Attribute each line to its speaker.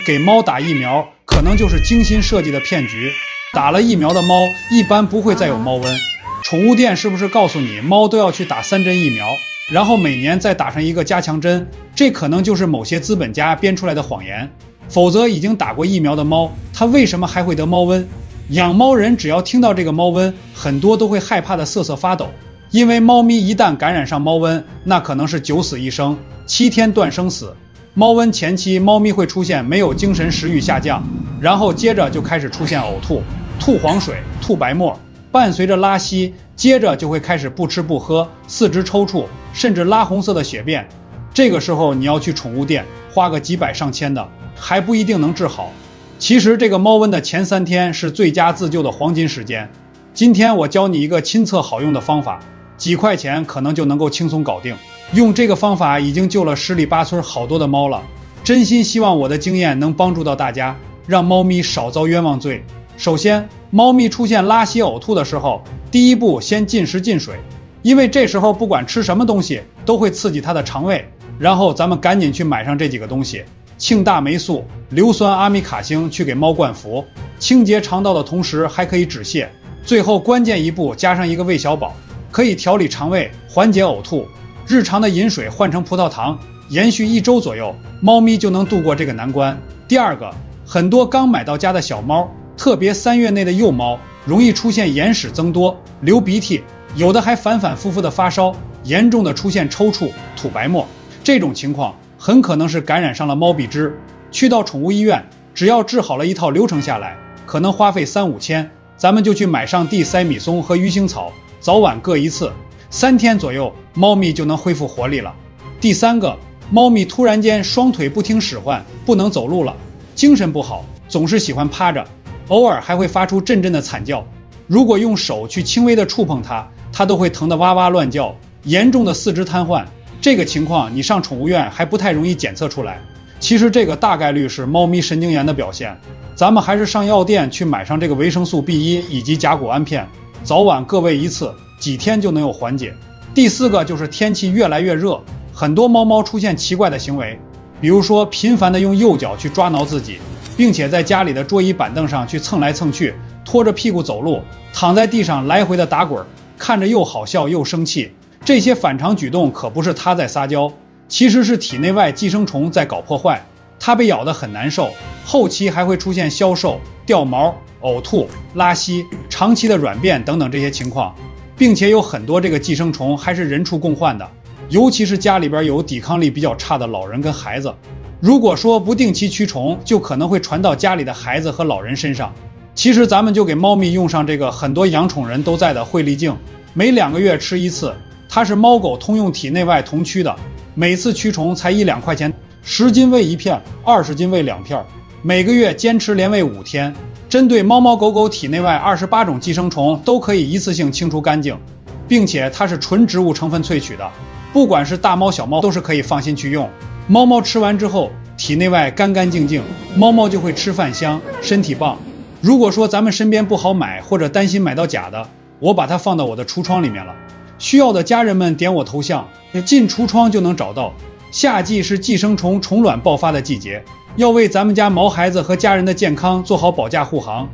Speaker 1: 给猫打疫苗可能就是精心设计的骗局。打了疫苗的猫一般不会再有猫瘟。宠物店是不是告诉你猫都要去打3针疫苗，然后每年再打上1个加强针？这可能就是某些资本家编出来的谎言。否则已经打过疫苗的猫，它为什么还会得猫瘟？养猫人只要听到这个猫瘟，很多都会害怕的瑟瑟发抖。因为猫咪一旦感染上猫瘟，那可能是9死1生，7天断生死。猫瘟前期，猫咪会出现没有精神、食欲下降，然后接着就开始出现呕吐、吐黄水、吐白沫，伴随着拉稀，接着就会开始不吃不喝，四肢抽搐，甚至拉红色的血便。这个时候你要去宠物店，花个几百上千的，还不一定能治好。其实这个猫瘟的前3天是最佳自救的黄金时间。今天我教你一个亲测好用的方法，几块钱可能就能够轻松搞定。用这个方法已经救了十里八村好多的猫了，真心希望我的经验能帮助到大家，让猫咪少遭冤枉罪。首先，猫咪出现拉稀呕吐的时候，第一步先禁食禁水，因为这时候不管吃什么东西都会刺激它的肠胃。然后咱们赶紧去买上这几个东西：庆大霉素、硫酸阿米卡星，去给猫灌服，清洁肠道的同时还可以止泻。最后关键一步，加上一个胃小宝，可以调理肠胃，缓解呕吐。日常的饮水换成葡萄糖，延续1周左右，猫咪就能度过这个难关。第二个，很多刚买到家的小猫，特别3月内的幼猫，容易出现眼屎增多、流鼻涕，有的还反反复复的发烧，严重的出现抽搐、吐白沫。这种情况很可能是感染上了猫鼻支。去到宠物医院，只要治好了一套流程下来，可能花费3、5千，咱们就去买上地塞米松和鱼腥草，早晚各1次，3天左右，猫咪就能恢复活力了。第三个，猫咪突然间双腿不听使唤，不能走路了，精神不好，总是喜欢趴着，偶尔还会发出阵阵的惨叫。如果用手去轻微的触碰它，它都会疼得哇哇乱叫，严重的四肢瘫痪。这个情况你上宠物院还不太容易检测出来。其实这个大概率是猫咪神经炎的表现，咱们还是上药店去买上这个维生素 B1 以及甲钴胺片，早晚各喂1次，几天就能有缓解。第四个就是天气越来越热，很多猫猫出现奇怪的行为，比如说频繁的用右脚去抓挠自己，并且在家里的桌椅板凳上去蹭来蹭去，拖着屁股走路，躺在地上来回的打滚，看着又好笑又生气。这些反常举动可不是它在撒娇，其实是体内外寄生虫在搞破坏。它被咬得很难受，后期还会出现消瘦、掉毛、呕吐、拉稀、长期的软便等等这些情况，并且有很多这个寄生虫还是人畜共患的，尤其是家里边有抵抗力比较差的老人跟孩子。如果说不定期驱虫，就可能会传到家里的孩子和老人身上。其实咱们就给猫咪用上这个很多养宠人都在的惠利净，每2个月吃1次，它是猫狗通用体内外同驱的，每次驱虫才1、2块钱，10斤喂1片，20斤喂2片，每个月坚持连喂5天，针对猫猫狗狗体内外28种寄生虫都可以一次性清除干净，并且它是纯植物成分萃取的，不管是大猫小猫都是可以放心去用。猫猫吃完之后体内外干干净净，猫猫就会吃饭香，身体棒。如果说咱们身边不好买，或者担心买到假的，我把它放到我的橱窗里面了，需要的家人们点我头像，进橱窗就能找到。夏季是寄生虫虫卵爆发的季节，要为咱们家毛孩子和家人的健康做好保驾护航。